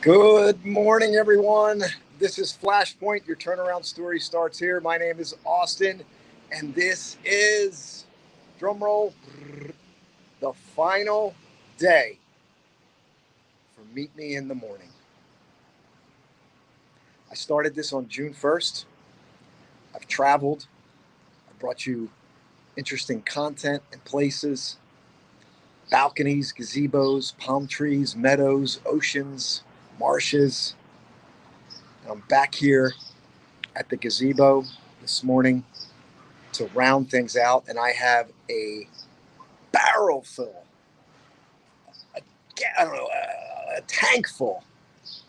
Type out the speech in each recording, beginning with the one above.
Good morning, everyone. This is Flashpoint. Your turnaround story starts here. My name is Austin, and this is, drumroll, the final day for Meet Me in the Morning. I started this on June 1st. I've traveled. I brought you interesting content and places, balconies, gazebos, palm trees, meadows, oceans, marshes. And I'm back here at the gazebo this morning to round things out, and I have a barrel full, I don't know, a tank full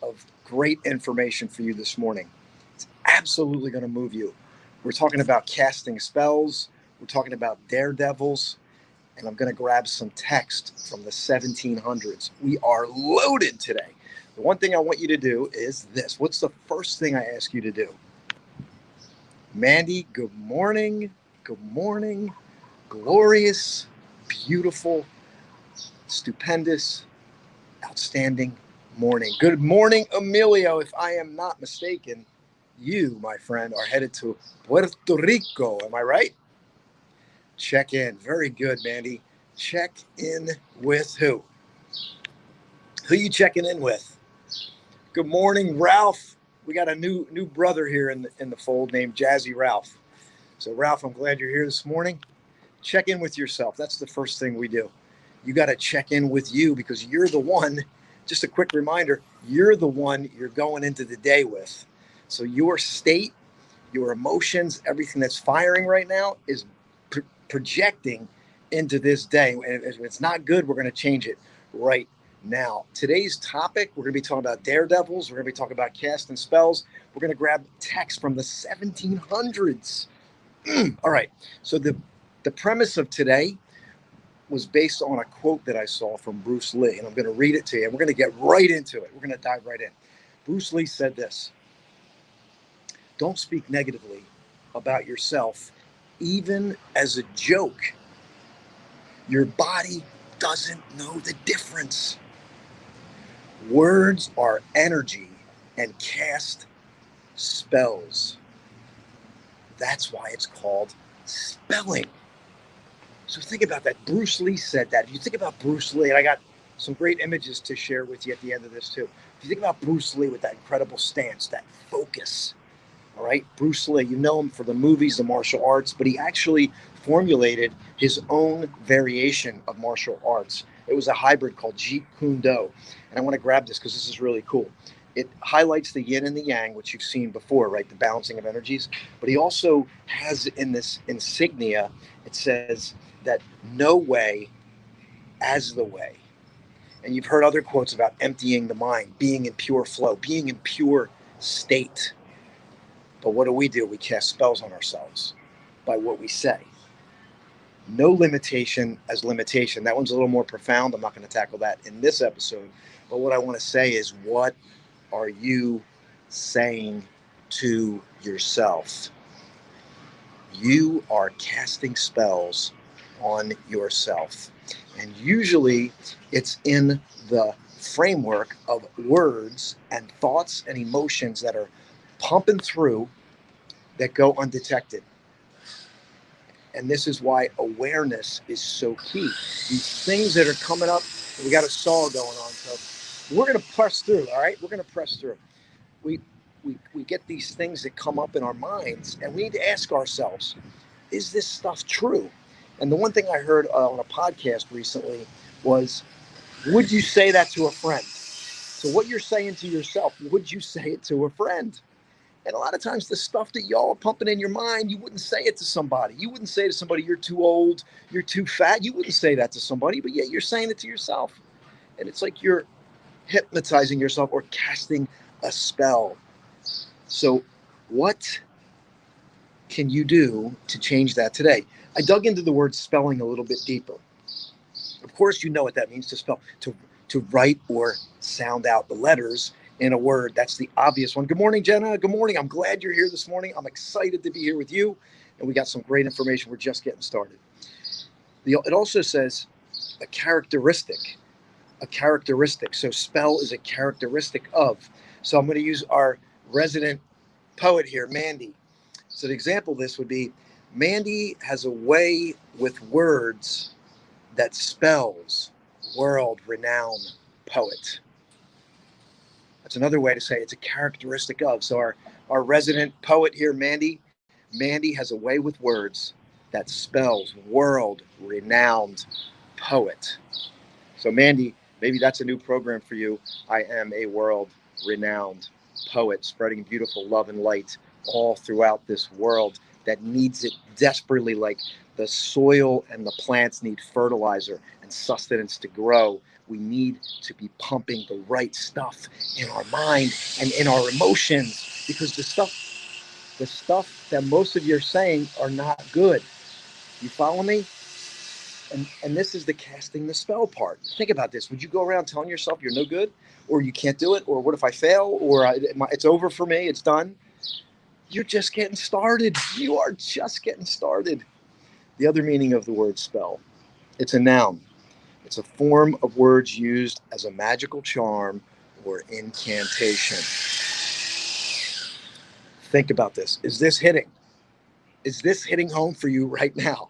of great information for you this morning. It's absolutely going to move you. We're talking about casting spells, we're talking about daredevils, and I'm going to grab some text from the 1700s. We are loaded today. The one thing I want you to do is this. What's the first thing I ask you to do? Mandy, good morning. Good morning. Glorious, beautiful, stupendous, outstanding morning. Good morning, Emilio. If I am not mistaken, you, my friend, are headed to Puerto Rico. Am I right? Check in. Very good, Mandy. Check in with who? Who you checking in with? Good morning, Ralph. We got a new brother here in the fold named Jazzy Ralph. So, Ralph, I'm glad you're here this morning. Check in with yourself. That's the first thing we do. You got to check in with you because you're the one. Just a quick reminder, you're the one you're going into the day with. So your state, your emotions, everything that's firing right now is projecting into this day. And if it's not good, we're going to change it right now. Today's topic, we're going to be talking about daredevils. We're going to be talking about casting spells. We're going to grab text from the 1700s. All right. So the premise of today was based on a quote that I saw from Bruce Lee, and I'm going to read it to you, and we're going to get right into it. We're going to dive right in. Bruce Lee said this: "Don't speak negatively about yourself, even as a joke. Your body doesn't know the difference. Words are energy and cast spells. That's why it's called spelling." So think about that. Bruce Lee said that. If you think about Bruce Lee, and I got some great images to share with you at the end of this too. If you think about Bruce Lee with that incredible stance, that focus, all right? Bruce Lee, you know him for the movies, the martial arts, but he actually formulated his own variation of martial arts. It was a hybrid called Jeet Kune Do. And I want to grab this because this is really cool. It highlights the yin and the yang, which you've seen before, right? The balancing of energies. But he also has in this insignia, it says that no way as the way. And you've heard other quotes about emptying the mind, being in pure flow, being in pure state. But what do? We cast spells on ourselves by what we say. No limitation as limitation. That one's a little more profound. I'm not going to tackle that in this episode. But what I want to say is, what are you saying to yourself? You are casting spells on yourself. And usually it's in the framework of words and thoughts and emotions that are pumping through that go undetected. And this is why awareness is so key. These things that are coming up, we got a saw going on. So we're going to press through, all right? We're going to press through. We get these things that come up in our minds, and we need to ask ourselves, is this stuff true? And the one thing I heard on a podcast recently was, would you say that to a friend? So what you're saying to yourself, would you say it to a friend? And a lot of times the stuff that y'all are pumping in your mind, you wouldn't say it to somebody. You wouldn't say to somebody, you're too old, you're too fat. You wouldn't say that to somebody, but yet you're saying it to yourself. And it's like you're hypnotizing yourself or casting a spell. So what can you do to change that today? I dug into the word spelling a little bit deeper. Of course, you know what that means to spell, to write or sound out the letters in a word. That's the obvious one. Good morning, Jenna. Good morning. I'm glad you're here this morning. I'm excited to be here with you. And we got some great information. We're just getting started. It also says a characteristic a characteristic. So spell is a characteristic of. So I'm going to use our resident poet here, Mandy. So the example of this would be Mandy has a way with words that spells world renowned poet. That's another way to say it's a characteristic of. So our resident poet here, Mandy has a way with words that spells world renowned poet. So Mandy, maybe that's a new program for you. I am a world renowned poet, spreading beautiful love and light all throughout this world that needs it desperately, like the soil and the plants need fertilizer and sustenance to grow. We need to be pumping the right stuff in our mind and in our emotions, because the stuff that most of you are saying are not good. You follow me? And this is the casting the spell part. Think about this. Would you go around telling yourself you're no good, or you can't do it, or what if I fail, or it's over for me, it's done? You're just getting started. You are just getting started. The other meaning of the word spell, it's a noun. It's a form of words used as a magical charm or incantation. Think about this. Is this hitting? Is this hitting home for you right now?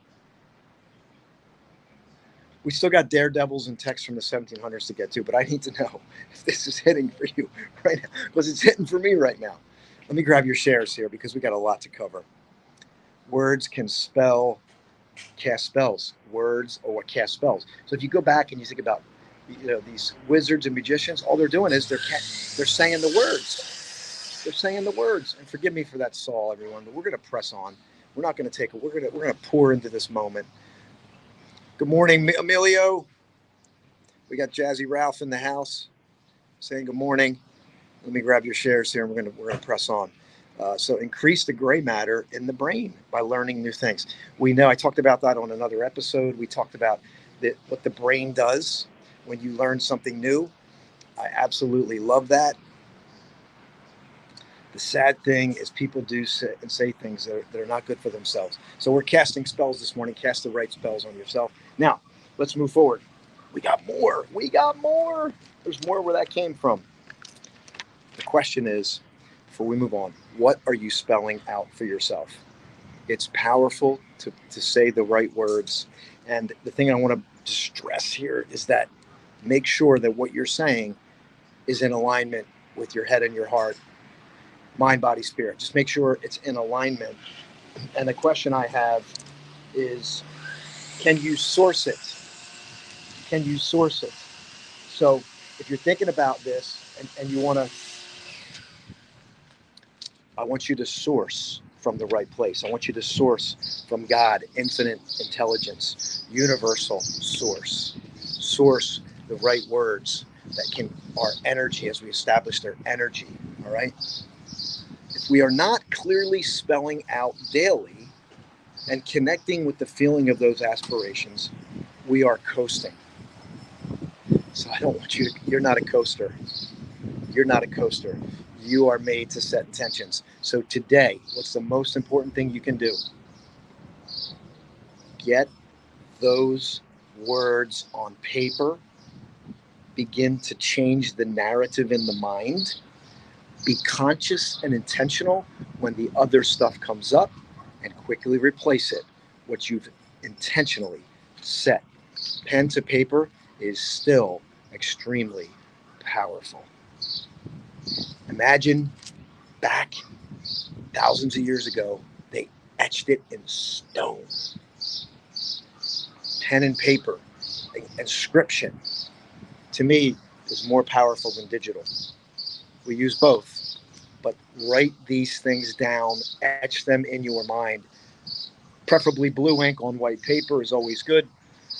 We still got daredevils and texts from the 1700s to get to, but I need to know if this is hitting for you right now, because it's hitting for me right now. Let me grab your shares here because we got a lot to cover. Words can cast spells. Words or what cast spells. So if you go back and you think about, these wizards and magicians, all they're doing is they're saying the words. They're saying the words. And forgive me for that Saul, everyone, but we're going to press on. We're not going to take it. We're going to pour into this moment. Good morning, Emilio. We got Jazzy Ralph in the house saying good morning. Let me grab your shares here, and we're gonna press on. So increase the gray matter in the brain by learning new things. We know I talked about that on another episode. We talked about what the brain does when you learn something new. I absolutely love that. The sad thing is people do say things that are not good for themselves. So we're casting spells this morning. Cast the right spells on yourself. Now, let's move forward. We got more. There's more where that came from. The question is, before we move on, what are you spelling out for yourself? It's powerful to say the right words. And the thing I want to stress here is that make sure that what you're saying is in alignment with your head and your heart, mind, body, spirit. Just make sure it's in alignment. And the question I have is, can you source it? Can you source it? So if you're thinking about this and you want to, I want you to source from the right place. I want you to source from God, infinite intelligence, universal source. Source the right words that can, our energy, as we establish their energy, all right? If we are not clearly spelling out daily and connecting with the feeling of those aspirations, we are coasting. So I don't want you to, you're not a coaster. You're not a coaster. You are made to set intentions. So today, what's the most important thing you can do? Get those words on paper. Begin to change the narrative in the mind. Be conscious and intentional when the other stuff comes up, and quickly replace it, what you've intentionally set. Pen to paper is still extremely powerful. Imagine back thousands of years ago, they etched it in stone. Pen and paper, inscription, to me, is more powerful than digital. We use both, but write these things down, etch them in your mind. Preferably blue ink on white paper is always good,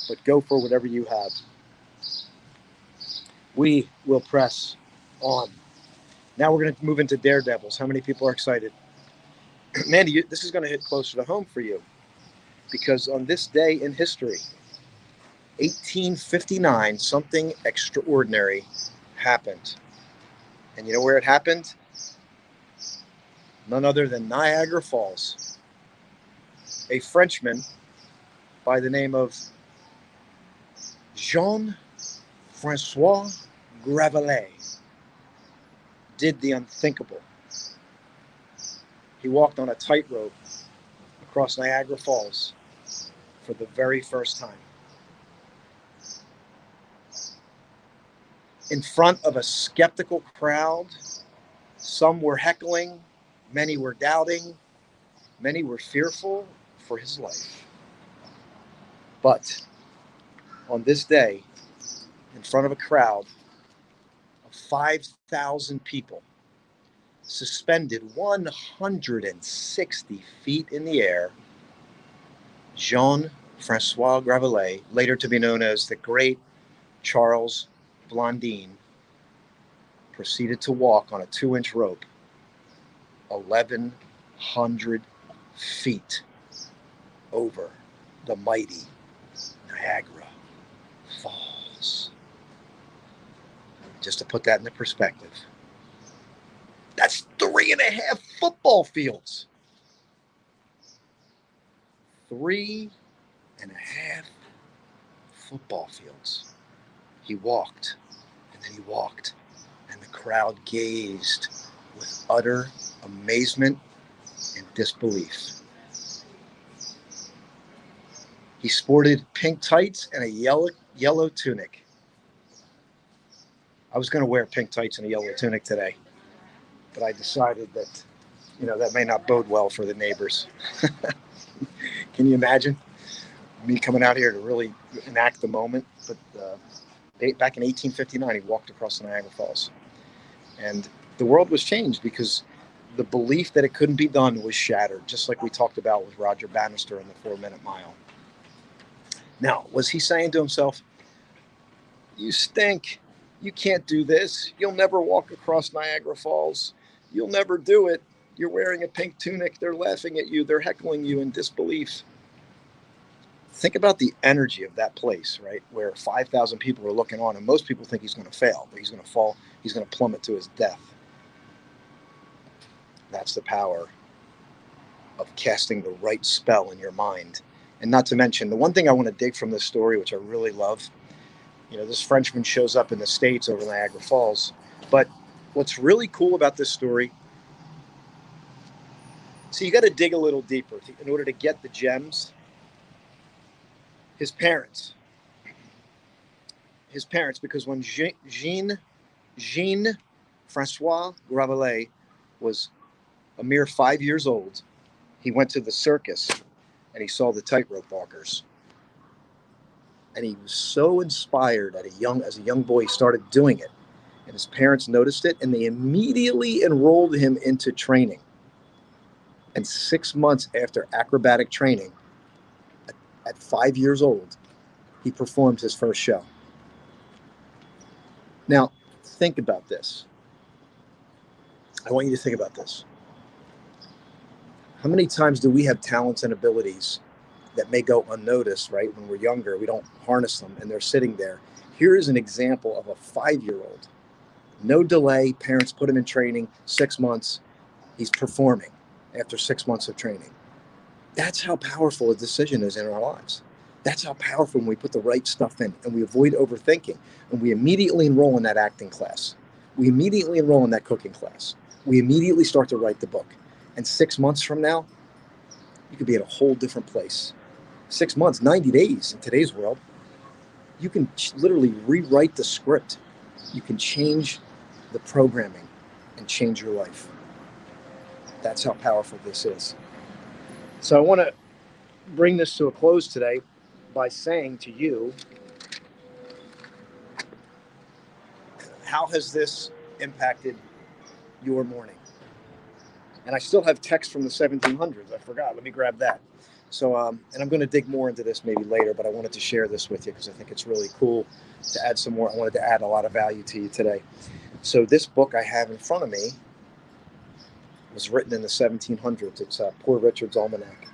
but go for whatever you have. We will press on. Now we're going to move into daredevils. How many people are excited? Mandy, this is going to hit closer to home for you, because on this day in history, 1859, something extraordinary happened. And you know where it happened? None other than Niagara Falls. A Frenchman by the name of Jean Francois Gravelet did the unthinkable. He walked on a tightrope across Niagara Falls for the very first time. In front of a skeptical crowd, some were heckling, many were doubting, many were fearful for his life. But on this day, in front of a crowd of 5,000 people, suspended 160 feet in the air, Jean-Francois Gravelet, later to be known as the Great Charles Blondin, proceeded to walk on a 2-inch rope 1,100 feet over the mighty Niagara Falls. Just to put that into perspective, that's 3.5 football fields. 3.5 football fields. He walked, and then he walked, and the crowd gazed with utter amazement and disbelief. He sported pink tights and a yellow tunic. I was going to wear pink tights and a yellow tunic today, but I decided that, that may not bode well for the neighbors. Can you imagine me coming out here to really enact the moment? But back in 1859, he walked across the Niagara Falls. And the world was changed because the belief that it couldn't be done was shattered, just like we talked about with Roger Bannister in the 4-Minute Mile. Now, was he saying to himself, "You stink. You can't do this. You'll never walk across Niagara Falls. You'll never do it. You're wearing a pink tunic. They're laughing at you. They're heckling you in disbelief." Think about the energy of that place, right? Where 5,000 people are looking on, and most people think he's going to fail, but he's going to fall. He's going to plummet to his death. That's the power of casting the right spell in your mind. And not to mention, the one thing I want to dig from this story, which I really love, this Frenchman shows up in the States over Niagara Falls. But what's really cool about this story, so you got to dig a little deeper in order to get the gems. His parents, because when Jean-Francois Gravelet was a mere 5 years old, he went to the circus and he saw the tightrope walkers. And he was so inspired as a young boy, he started doing it. And his parents noticed it, and they immediately enrolled him into training. And 6 months after acrobatic training, at 5 years old, he performed his first show. Now, think about this. I want you to think about this. How many times do we have talents and abilities that may go unnoticed, right? When we're younger, we don't harness them, and they're sitting there. Here is an example of a 5-year-old. No delay. Parents put him in training, 6 months. He's performing after 6 months of training. That's how powerful a decision is in our lives. That's how powerful when we put the right stuff in and we avoid overthinking, and we immediately enroll in that acting class. We immediately enroll in that cooking class. We immediately start to write the book. And 6 months from now, you could be at a whole different place. 6 months, 90 days in today's world, you can literally rewrite the script. You can change the programming and change your life. That's how powerful this is. So I want to bring this to a close today by saying to you, how has this impacted your morning? And I still have text from the 1700s. I forgot. Let me grab that. So, and I'm going to dig more into this maybe later, but I wanted to share this with you because I think it's really cool to add some more. I wanted to add a lot of value to you today. So this book I have in front of me was written in the 1700s. It's Poor Richard's Almanac.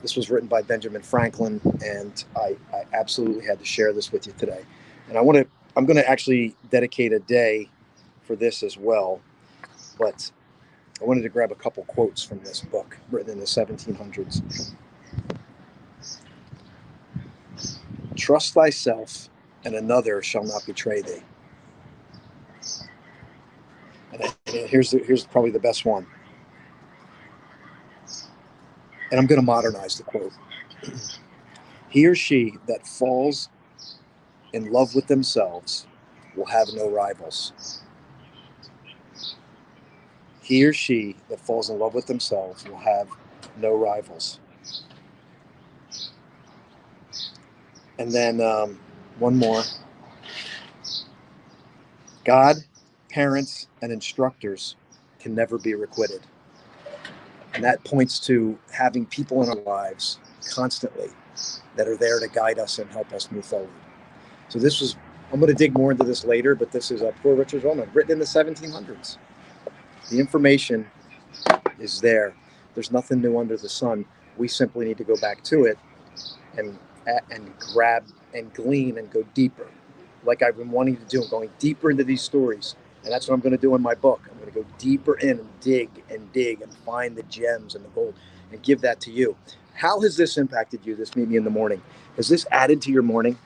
This was written by Benjamin Franklin, and I absolutely had to share this with you today. And I'm going to actually dedicate a day for this as well, but I wanted to grab a couple quotes from this book written in the 1700s. Trust thyself and another shall not betray thee. And here's probably the best one. And I'm going to modernize the quote. He or she that falls in love with themselves will have no rivals. He or she that falls in love with themselves will have no rivals. And then one more. God, parents, and instructors can never be requited. And that points to having people in our lives constantly that are there to guide us and help us move forward. So I'm going to dig more into this later, but this is Poor Richard's Woman, written in the 1700s. The information is there. There's nothing new under the sun. We simply need to go back to it and grab and glean and go deeper. Like I've been wanting to do, I'm going deeper into these stories. And that's what I'm going to do in my book. I'm going to go deeper in and dig and find the gems and the gold and give that to you. How has this impacted you, this Meet Me in the Morning? Has this added to your morning?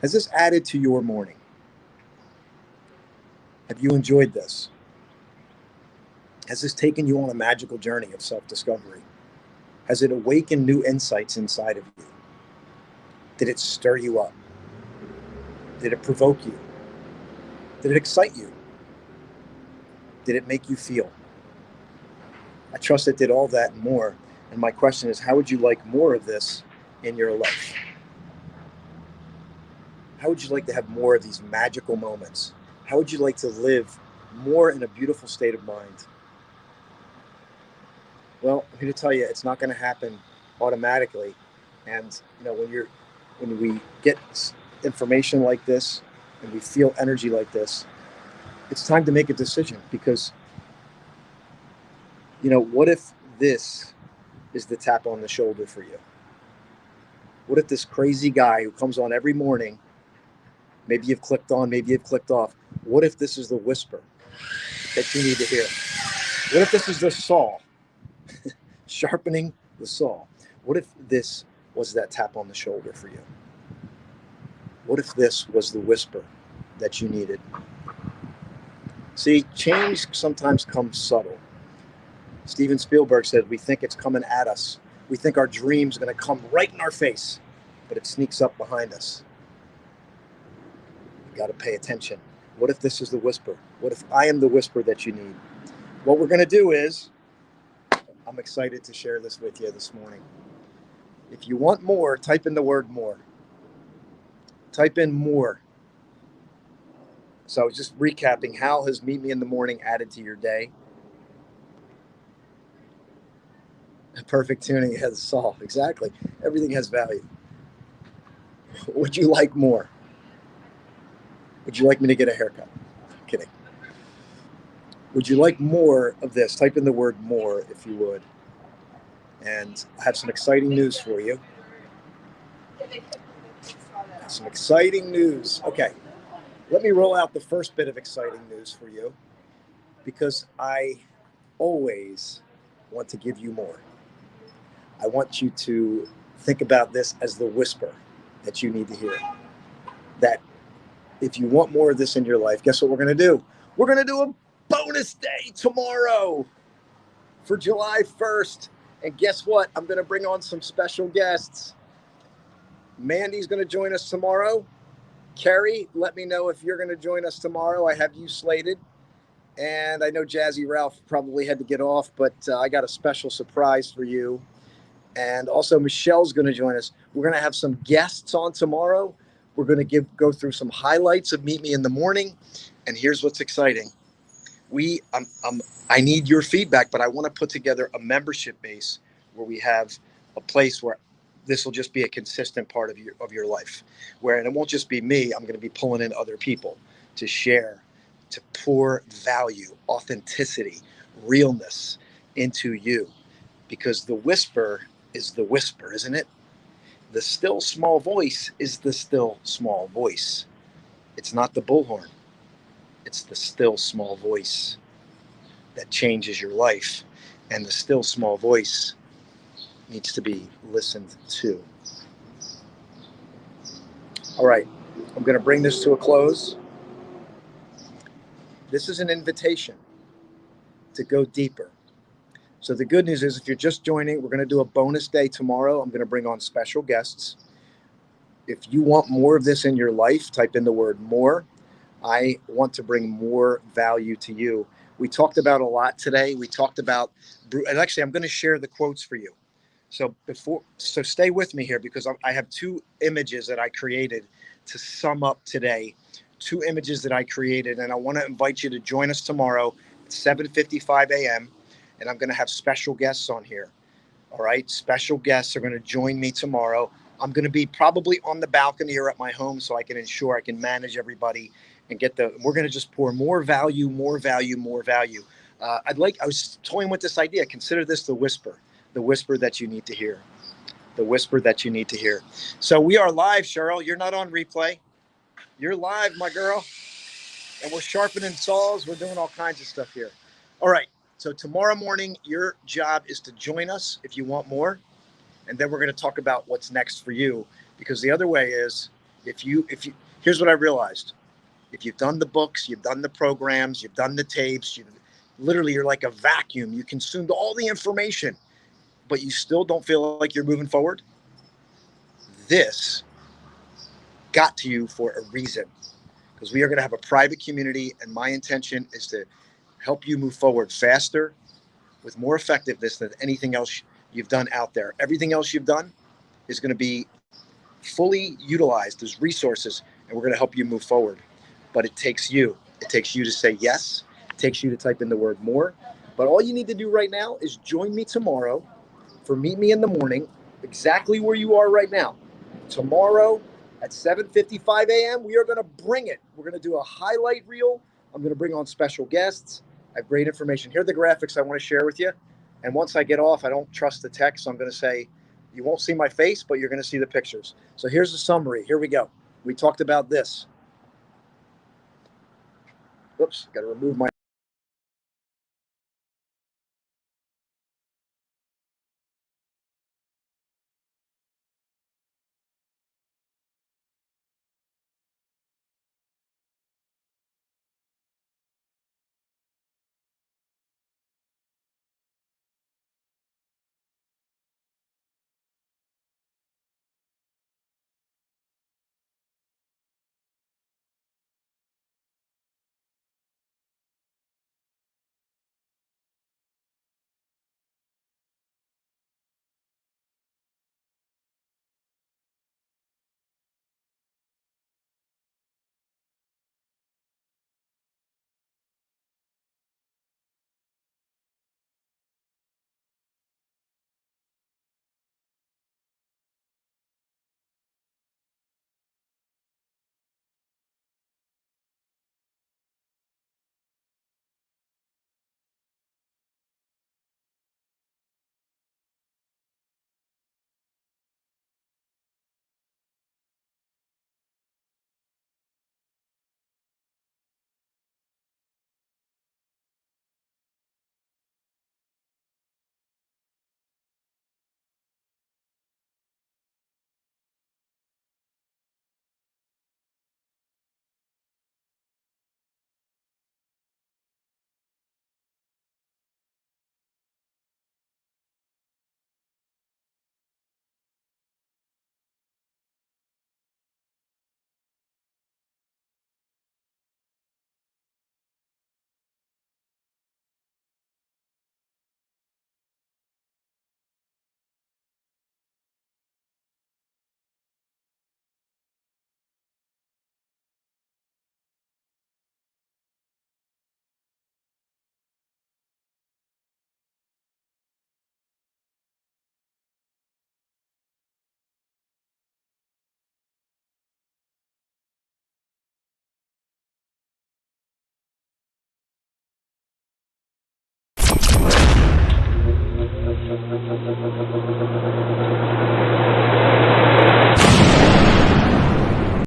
Has this added to your morning? Have you enjoyed this? Has this taken you on a magical journey of self-discovery? Has it awakened new insights inside of you? Did it stir you up? Did it provoke you? Did it excite you? Did it make you feel? I trust it did all that and more. And my question is, how would you like more of this in your life? How would you like to have more of these magical moments? How would you like to live more in a beautiful state of mind? Well, I'm here to tell you, it's not going to happen automatically. And when we get information like this and we feel energy like this, it's time to make a decision, because what if this is the tap on the shoulder for you? What if this crazy guy who comes on every morning, maybe you've clicked on, maybe you've clicked off, what if this is the whisper that you need to hear? What if this is the saw, sharpening the saw? What if this was that tap on the shoulder for you? What if this was the whisper that you needed? See, change sometimes comes subtle. Steven Spielberg said, we think it's coming at us. We think our dream's going to come right in our face, but it sneaks up behind us. You got to pay attention. What if this is the whisper? What if I am the whisper that you need? What we're going to do is, I'm excited to share this with you this morning. If you want more, type in the word more. Type in more. So I was just recapping, how has Meet Me in the Morning added to your day? Perfect tuning has solved. Exactly. Everything has value. Would you like more? Would you like me to get a haircut? Kidding. Would you like more of this? Type in the word more if you would. And I have some exciting news for you. Some exciting news. Okay. Let me roll out the first bit of exciting news for you, because I always want to give you more. I want you to think about this as the whisper that you need to hear. That if you want more of this in your life, guess what we're going to do? We're going to do a bonus day tomorrow for July 1st. And guess what? I'm going to bring on some special guests. Mandy's going to join us tomorrow. Carrie, let me know if you're going to join us tomorrow. I have you slated. And I know Jazzy Ralph probably had to get off, but I got a special surprise for you. And also Michelle's going to join us. We're going to have some guests on tomorrow. We're going to go through some highlights of Meet Me in the Morning. And here's what's exciting. I need your feedback, but I want to put together a membership base where we have a place where this will just be a consistent part of your life, and it won't just be me. I'm going to be pulling in other people to share, to pour value, authenticity, realness into you, because the whisper is the whisper, isn't it? The still small voice is the still small voice. It's not the bullhorn. It's the still small voice that changes your life. And the still small voice needs to be listened to. All right, I'm going to bring this to a close. This is an invitation to go deeper. So the good news is, if you're just joining, we're going to do a bonus day tomorrow. I'm going to bring on special guests. If you want more of this in your life, type in the word more. I want to bring more value to you. We talked about a lot today. We talked about, and actually, I'm going to share the quotes for you. So stay with me here, because I have two images that I created to sum up today. Two images that I created, and I want to invite you to join us tomorrow at 7:55 a.m. And I'm going to have special guests on here. All right, special guests are going to join me tomorrow. I'm going to be probably on the balcony or at my home, so I can ensure I can manage everybody and we're going to just pour more value, more value, more value. I was toying with this idea. Consider this the whisper that you need to hear, the whisper that you need to hear. So we are live, Cheryl. You're not on replay. You're live, my girl. And we're sharpening saws. We're doing all kinds of stuff here. All right. So tomorrow morning, your job is to join us if you want more. And then we're going to talk about what's next for you. Because the other way is, here's what I realized. If you've done the books, you've done the programs, you've done the tapes, you're like a vacuum. You consumed all the information, but you still don't feel like you're moving forward. This got to you for a reason, because we are going to have a private community, and my intention is to help you move forward faster with more effectiveness than anything else you've done out there. Everything else you've done is going to be fully utilized as resources, and we're going to help you move forward. But it takes you. It takes you to say yes. It takes you to type in the word more. But all you need to do right now is join me tomorrow for Meet Me in the Morning, exactly where you are right now. Tomorrow at 7:55 a.m., we are going to bring it. We're going to do a highlight reel. I'm going to bring on special guests. I have great information. Here are the graphics I want to share with you. And once I get off, I don't trust the text, so I'm going to say, you won't see my face, but you're going to see the pictures. So here's the summary. Here we go. We talked about this. Oops, got to remove my